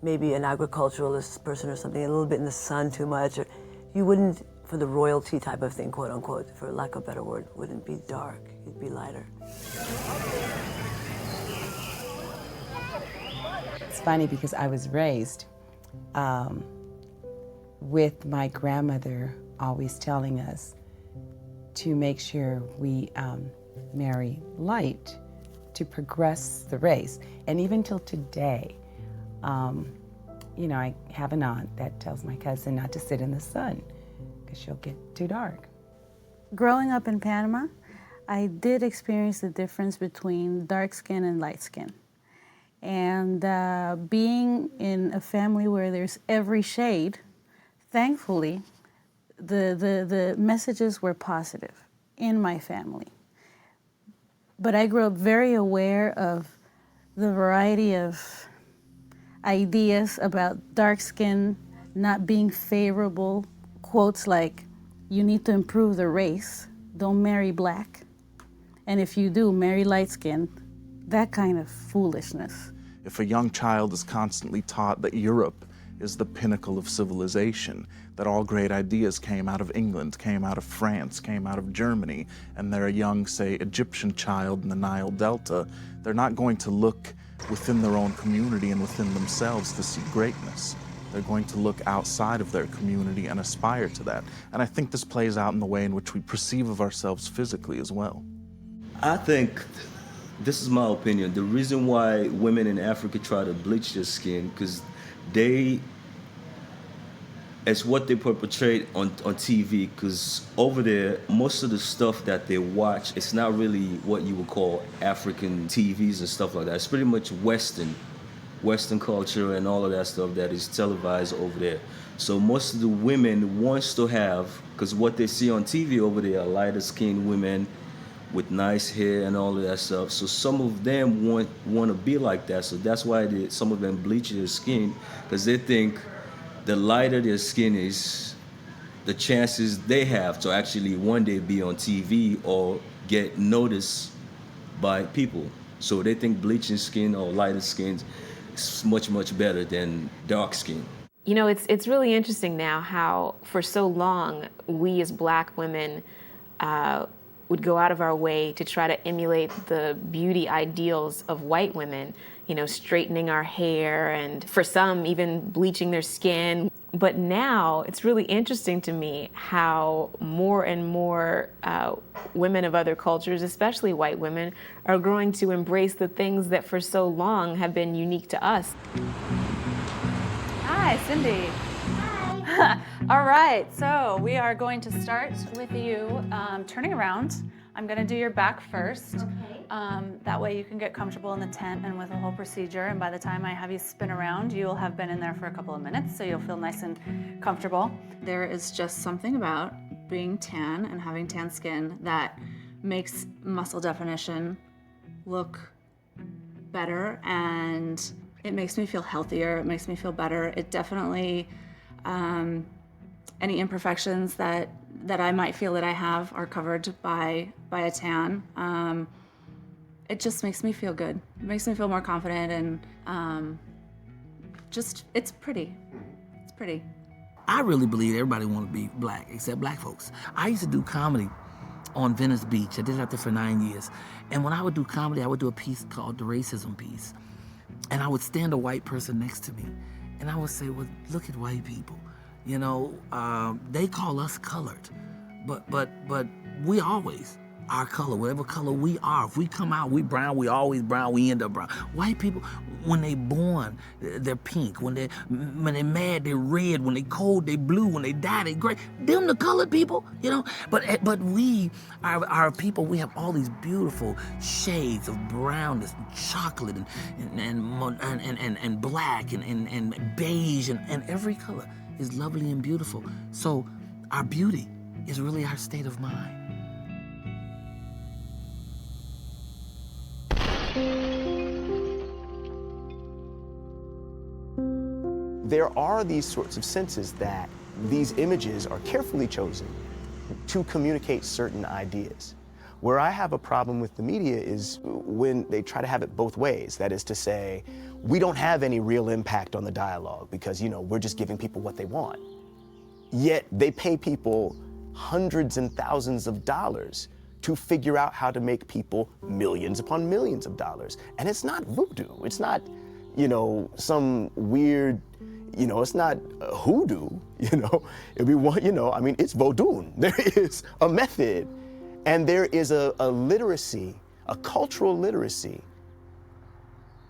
maybe an agriculturalist person or something, a little bit in the sun too much. Or you wouldn't, for the royalty type of thing, quote unquote, for lack of a better word, wouldn't be dark. You'd be lighter. It's funny because I was raised with my grandmother always telling us to make sure we marry light to progress the race. And even till today, you know, I have an aunt that tells my cousin not to sit in the sun because she'll get too dark. Growing up in Panama, I did experience the difference between dark skin and light skin. And being in a family where there's every shade, thankfully, the messages were positive in my family. But I grew up very aware of the variety of ideas about dark skin not being favorable. Quotes like, you need to improve the race, don't marry black. And if you do, marry light skin. That kind of foolishness. If a young child is constantly taught that Europe is the pinnacle of civilization, that all great ideas came out of England, came out of France, came out of Germany, and they're a young, say, Egyptian child in the Nile Delta, they're not going to look within their own community and within themselves to see greatness. They're going to look outside of their community and aspire to that. And I think this plays out in the way in which we perceive of ourselves physically as well. I think, this is my opinion, the reason why women in Africa try to bleach their skin, because it's what they perpetrate on TV, because over there, most of the stuff that they watch, it's not really what you would call African TVs and stuff like that. It's pretty much Western culture and all of that stuff that is televised over there. So most of the women wants to have, because what they see on TV over there are lighter skinned women with nice hair and all of that stuff. So some of them want to be like that. So that's why some of them bleach their skin, because they think the lighter their skin is, the chances they have to actually one day be on TV or get noticed by people. So they think bleaching skin or lighter skin is much, much better than dark skin. You know, it's really interesting now how for so long we as black women would go out of our way to try to emulate the beauty ideals of white women, you know, straightening our hair and for some even bleaching their skin. But now it's really interesting to me how more and more women of other cultures, especially white women, are growing to embrace the things that for so long have been unique to us. Hi, Cindy. Hi. All right, so we are going to start with you turning around. I'm going to do your back first. Okay. That way you can get comfortable in the tent and with the whole procedure. And by the time I have you spin around, you will have been in there for a couple of minutes, so you'll feel nice and comfortable. There is just something about being tan and having tan skin that makes muscle definition look better, and it makes me feel healthier. It makes me feel better. It definitely, any imperfections that I might feel that I have are covered by a tan. It just makes me feel good. It makes me feel more confident, and it's pretty. It's pretty. I really believe everybody wants to be black, except black folks. I used to do comedy on Venice Beach. I did it out there for 9 years. And when I would do comedy, I would do a piece called the racism piece. And I would stand a white person next to me, and I would say, well, look at white people. You know, they call us colored, but we always our color, whatever color we are. If we come out, we brown, we always brown, we end up brown. White people, when they born, they're pink. When they're mad, they're red. When they cold, they blue. When they die, they gray. Them the colored people, you know? But we, our people, we have all these beautiful shades of brownness, and chocolate, and black, and beige, and every color is lovely and beautiful. So our beauty is really our state of mind. There are these sorts of senses that these images are carefully chosen to communicate certain ideas. Where I have a problem with the media is when they try to have it both ways. That is to say, we don't have any real impact on the dialogue because, you know, we're just giving people what they want. Yet they pay people hundreds and thousands of dollars to figure out how to make people millions upon millions of dollars. And it's not voodoo. It's not, you know, some weird You know, it's not hoodoo, you know. It'd be one, you know, I mean, it's Vodun. There is a method, and there is a literacy, a cultural literacy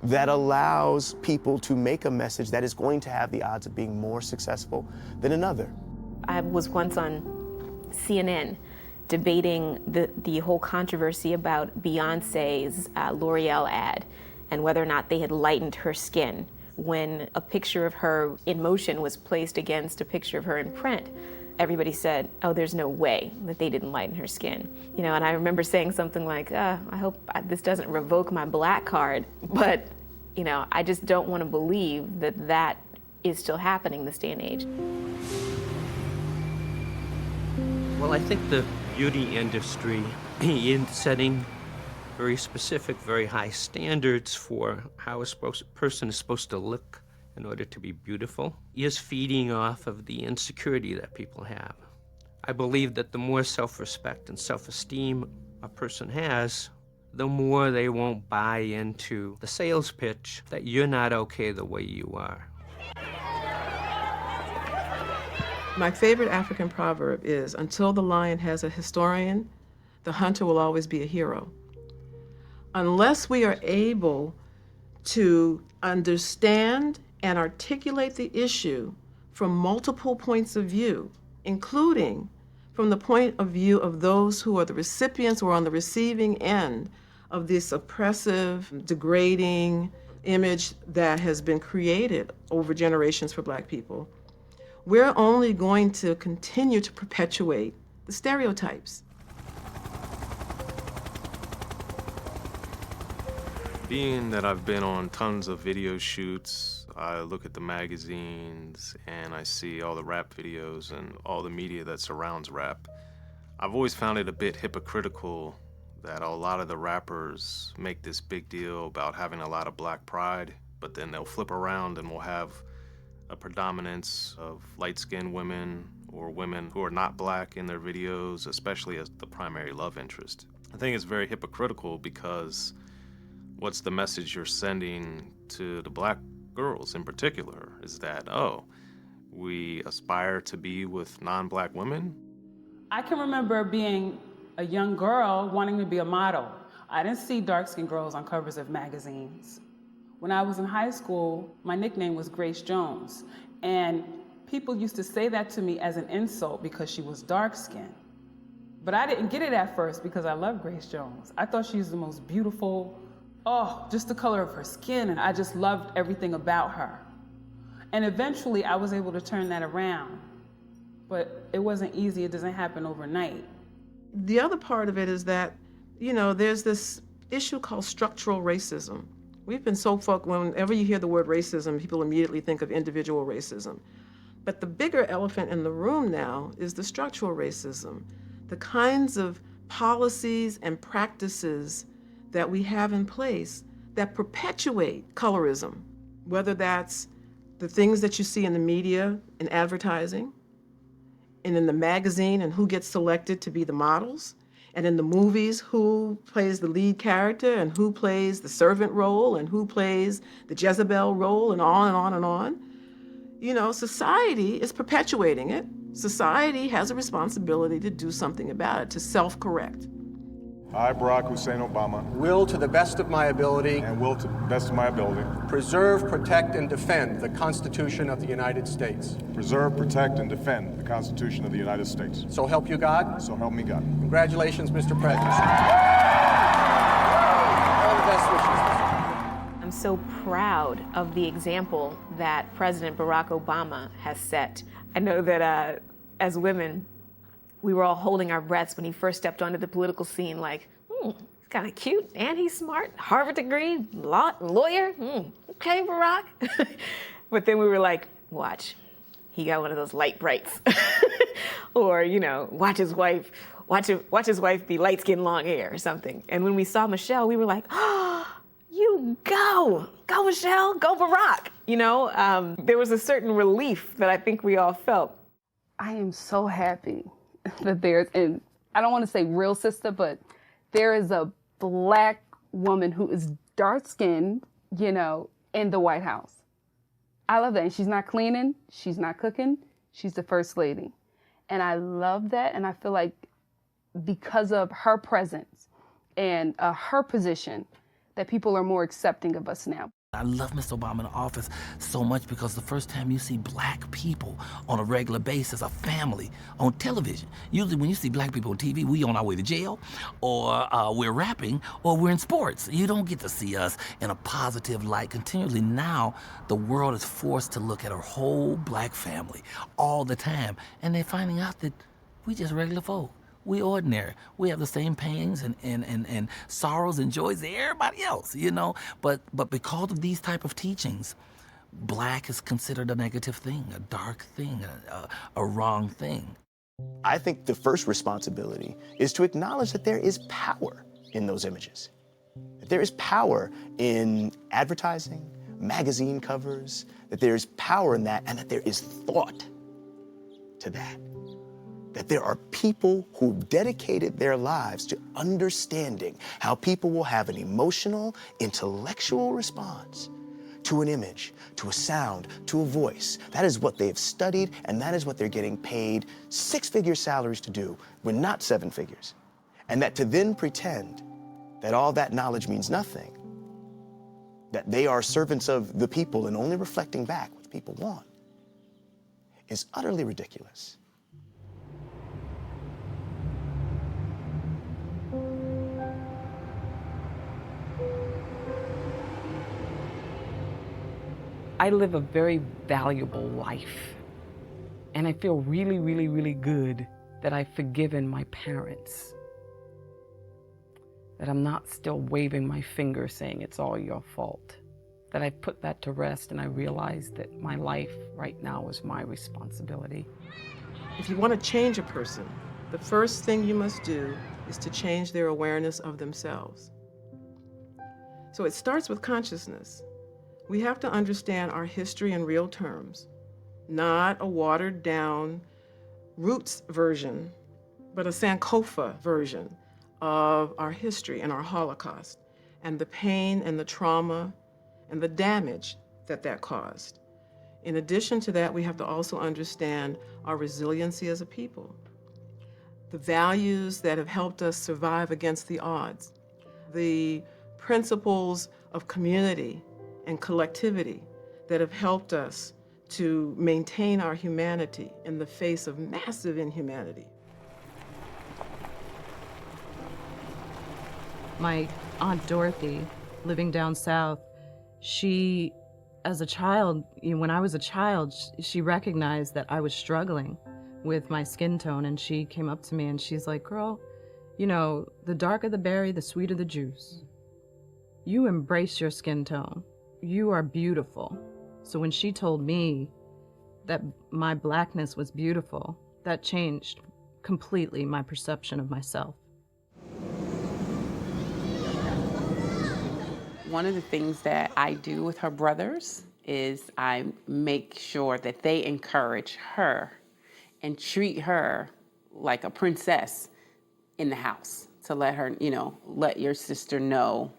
that allows people to make a message that is going to have the odds of being more successful than another. I was once on CNN debating the whole controversy about Beyonce's L'Oreal ad and whether or not they had lightened her skin when a picture of her in motion was placed against a picture of her in print. Everybody said, oh, there's no way that they didn't lighten her skin. You know, and I remember saying something like, I hope this doesn't revoke my black card, but, you know, I just don't want to believe that that is still happening this day and age. Well, I think the beauty industry in setting very specific, very high standards for how a person is supposed to look in order to be beautiful is feeding off of the insecurity that people have. I believe that the more self-respect and self-esteem a person has, the more they won't buy into the sales pitch that you're not okay the way you are. My favorite African proverb is, until the lion has a historian, the hunter will always be a hero. Unless we are able to understand and articulate the issue from multiple points of view, including from the point of view of those who are the recipients or on the receiving end of this oppressive, degrading image that has been created over generations for Black people, we're only going to continue to perpetuate the stereotypes. Being that I've been on tons of video shoots, I look at the magazines and I see all the rap videos and all the media that surrounds rap. I've always found it a bit hypocritical that a lot of the rappers make this big deal about having a lot of Black pride, but then they'll flip around and we'll have a predominance of light-skinned women or women who are not Black in their videos, especially as the primary love interest. I think it's very hypocritical because what's the message you're sending to the Black girls in particular is that, oh, we aspire to be with non-Black women? I can remember being a young girl wanting to be a model. I didn't see dark-skinned girls on covers of magazines. When I was in high school, my nickname was Grace Jones, and people used to say that to me as an insult because she was dark-skinned. But I didn't get it at first because I love Grace Jones. I thought she was the most beautiful, just the color of her skin, and I just loved everything about her. And eventually I was able to turn that around, but it wasn't easy. It doesn't happen overnight. The other part of it is that, you know, there's this issue called structural racism. We've been so whenever you hear the word racism, people immediately think of individual racism. But the bigger elephant in the room now is the structural racism, the kinds of policies and practices that we have in place that perpetuate colorism, whether that's the things that you see in the media and advertising, and in the magazine and who gets selected to be the models, and in the movies, who plays the lead character and who plays the servant role and who plays the Jezebel role, and on and on and on. You know, society is perpetuating it. Society has a responsibility to do something about it, to self-correct. I, Barack Hussein Obama, will to the best of my ability, and will to the best of my ability, preserve, protect, and defend the Constitution of the United States. Preserve, protect, and defend the Constitution of the United States. So help you God. So help me God. Congratulations, Mr. President. All the best wishes. I'm so proud of the example that President Barack Obama has set. I know that as women, we were all holding our breaths when he first stepped onto the political scene, like, he's kind of cute, and he's smart, Harvard degree, lawyer, okay, Barack. But then we were like, watch, he got one of those light brights. Or, you know, watch his wife be light-skinned, long hair or something. And when we saw Michelle, we were like, you go Michelle, go Barack. You know, there was a certain relief that I think we all felt. I am so happy that there's, and I don't want to say real sister, but there is a Black woman who is dark-skinned, you know, in the White House. I love that. And she's not cleaning, she's not cooking, she's the first lady. And I love that, and I feel like because of her presence and her position, that people are more accepting of us now. I love Mr. Obama in the office so much because the first time you see black people on a regular basis, a family, on television. Usually when you see black people on TV, we on our way to jail, or we're rapping, or we're in sports. You don't get to see us in a positive light continually. Now, the world is forced to look at our whole black family all the time, and they're finding out that we just regular folk. We ordinary. We have the same pains and sorrows and joys as everybody else, you know? But because of these type of teachings, black is considered a negative thing, a dark thing, a wrong thing. I think the first responsibility is to acknowledge that there is power in those images. That there is power in advertising, magazine covers, that there is power in that, and that there is thought to that. That there are people who've dedicated their lives to understanding how people will have an emotional, intellectual response to an image, to a sound, to a voice. That is what they've studied, and that is what they're getting paid 6-figure salaries to do, when not 7 figures. And that to then pretend that all that knowledge means nothing, that they are servants of the people and only reflecting back what the people want, is utterly ridiculous. I live a very valuable life. And I feel really, really, really good that I've forgiven my parents. That I'm not still waving my finger saying it's all your fault. That I've put that to rest and I realize that my life right now is my responsibility. If you want to change a person, the first thing you must do is to change their awareness of themselves. So it starts with consciousness. We have to understand our history in real terms, not a watered down roots version, but a Sankofa version of our history and our Holocaust, and the pain and the trauma and the damage that that caused. In addition to that, we have to also understand our resiliency as a people, the values that have helped us survive against the odds, the principles of community and collectivity that have helped us to maintain our humanity in the face of massive inhumanity. My Aunt Dorothy, living down south, she, as a child, when I was a child, she recognized that I was struggling with my skin tone, and she came up to me and she's like, girl, you know, the darker the berry, the sweeter the juice. You embrace your skin tone. You are beautiful. So when she told me that my blackness was beautiful, that changed completely my perception of myself. One of the things that I do with her brothers is I make sure that they encourage her and treat her like a princess in the house, to let her, let your sister know,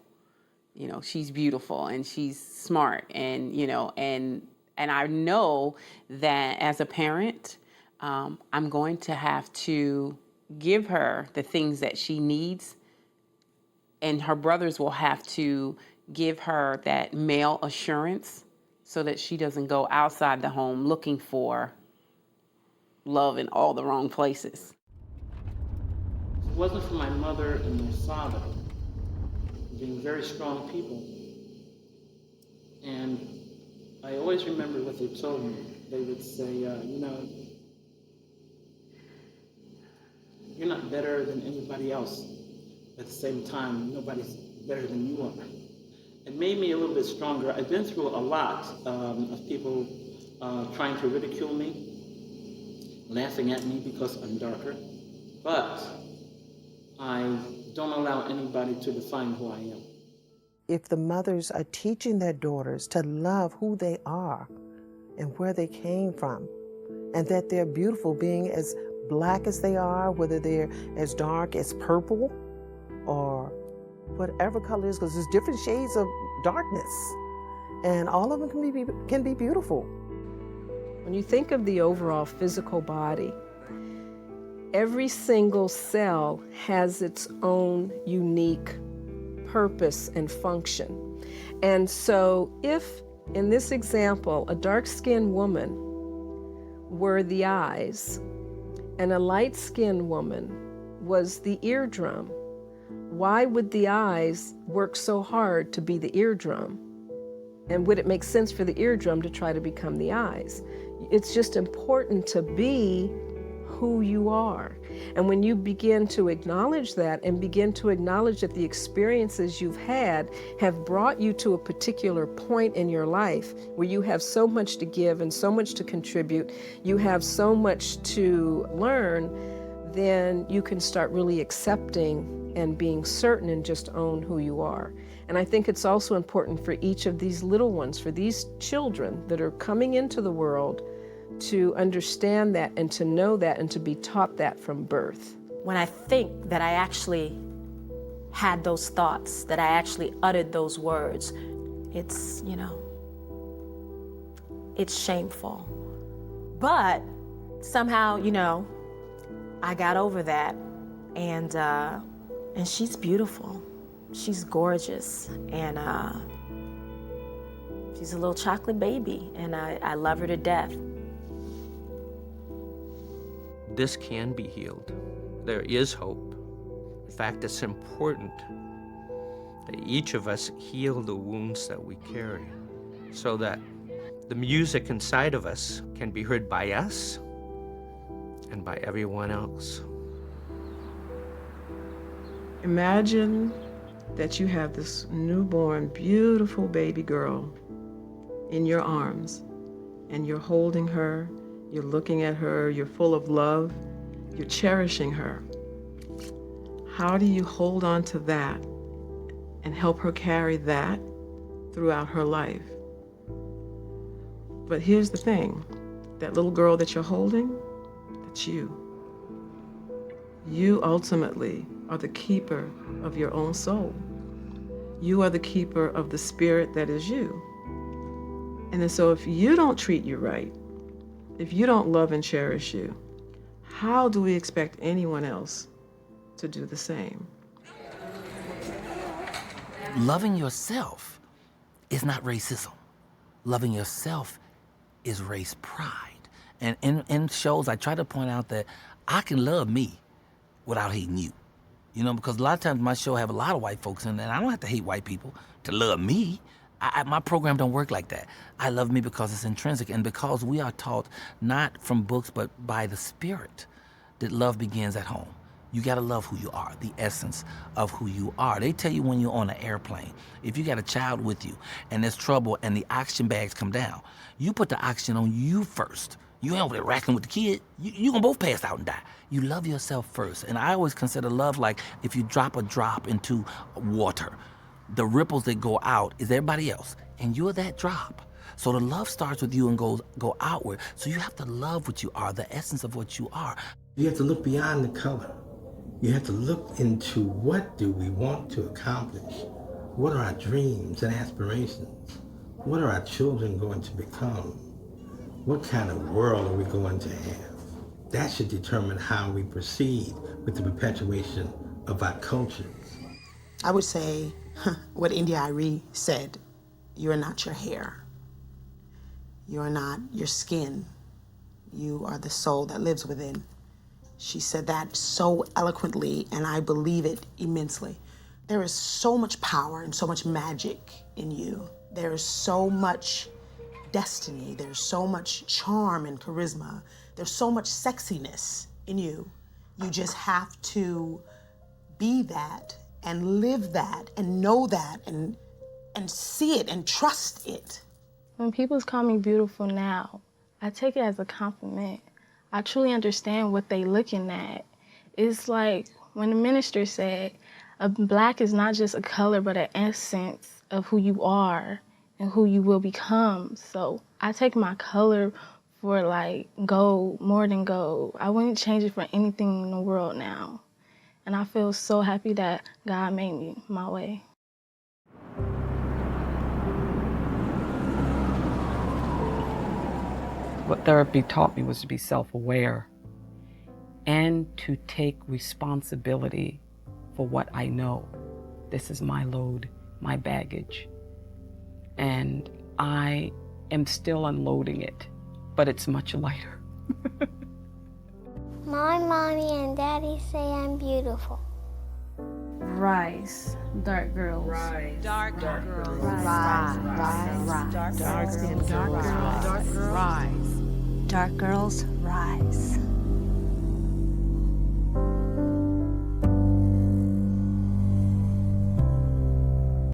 she's beautiful and she's smart, and, and I know that as a parent, I'm going to have to give her the things that she needs, and her brothers will have to give her that male assurance so that she doesn't go outside the home looking for love in all the wrong places. If it wasn't for my mother and my father being very strong people, and I always remember what they told me. They would say, you're not better than anybody else. At the same time, nobody's better than you are. It made me a little bit stronger. I've been through a lot of people trying to ridicule me, laughing at me because I'm darker, but I don't allow anybody to define who I am. If the mothers are teaching their daughters to love who they are and where they came from, and that they're beautiful being as black as they are, whether they're as dark as purple or whatever color it is, because there's different shades of darkness. And all of them can be beautiful. When you think of the overall physical body, every single cell has its own unique purpose and function. And so if, in this example, a dark-skinned woman were the eyes and a light-skinned woman was the eardrum, why would the eyes work so hard to be the eardrum? And would it make sense for the eardrum to try to become the eyes? It's just important to be who you are. And when you begin to acknowledge that and begin to acknowledge that the experiences you've had have brought you to a particular point in your life where you have so much to give and so much to contribute, you have so much to learn, then you can start really accepting and being certain and just own who you are. And I think it's also important for each of these little ones, for these children that are coming into the world, to understand that and to know that and to be taught that from birth. When I think that I actually had those thoughts, that I actually uttered those words, it's, it's shameful. But somehow, I got over that, and she's beautiful. She's gorgeous, and she's a little chocolate baby, and I love her to death. This can be healed. There is hope. In fact, it's important that each of us heal the wounds that we carry so that the music inside of us can be heard by us and by everyone else. Imagine that you have this newborn, beautiful baby girl in your arms, and you're holding her, you're looking at her, you're full of love, you're cherishing her. How do you hold on to that and help her carry that throughout her life? But here's the thing, that little girl that you're holding, that's you. You ultimately are the keeper of your own soul. You are the keeper of the spirit that is you. And so if you don't treat you right, if you don't love and cherish you, how do we expect anyone else to do the same? Loving yourself is not racism. Loving yourself is race pride. And in shows, I try to point out that I can love me without hating you. Because a lot of times my show have a lot of white folks in it, and I don't have to hate white people to love me. My program don't work like that. I love me because it's intrinsic, and because we are taught not from books but by the Spirit that love begins at home. You gotta love who you are, the essence of who you are. They tell you when you're on an airplane, if you got a child with you and there's trouble and the oxygen bags come down, you put the oxygen on you first. You ain't over there racking with the kid. You gonna both pass out and die. You love yourself first. And I always consider love like if you drop a drop into water, the ripples that go out is everybody else, and you're that drop. So the love starts with you and go outward. So you have to love what you are, the essence of what you are. You have to look beyond the color. You have to look into what do we want to accomplish? What are our dreams and aspirations? What are our children going to become? What kind of world are we going to have? That should determine how we proceed with the perpetuation of our cultures. I would say what India Arie said, you are not your hair. You are not your skin. You are the soul that lives within. She said that so eloquently, and I believe it immensely. There is so much power and so much magic in you. There is so much destiny. There's so much charm and charisma. There's so much sexiness in you. You just have to be that and live that and know that and see it and trust it. When people call me beautiful now, I take it as a compliment. I truly understand what they looking at. It's like when the minister said, black is not just a color, but an essence of who you are and who you will become. So I take my color for like gold, more than gold. I wouldn't change it for anything in the world now. And I feel so happy that God made me my way. What therapy taught me was to be self-aware and to take responsibility for what I know. This is my load, my baggage. And I am still unloading it, but it's much lighter. My mommy and daddy say I'm beautiful. Rise, dark girls. Rise, dark girls. Rise, Dark girls. dark girls, rise.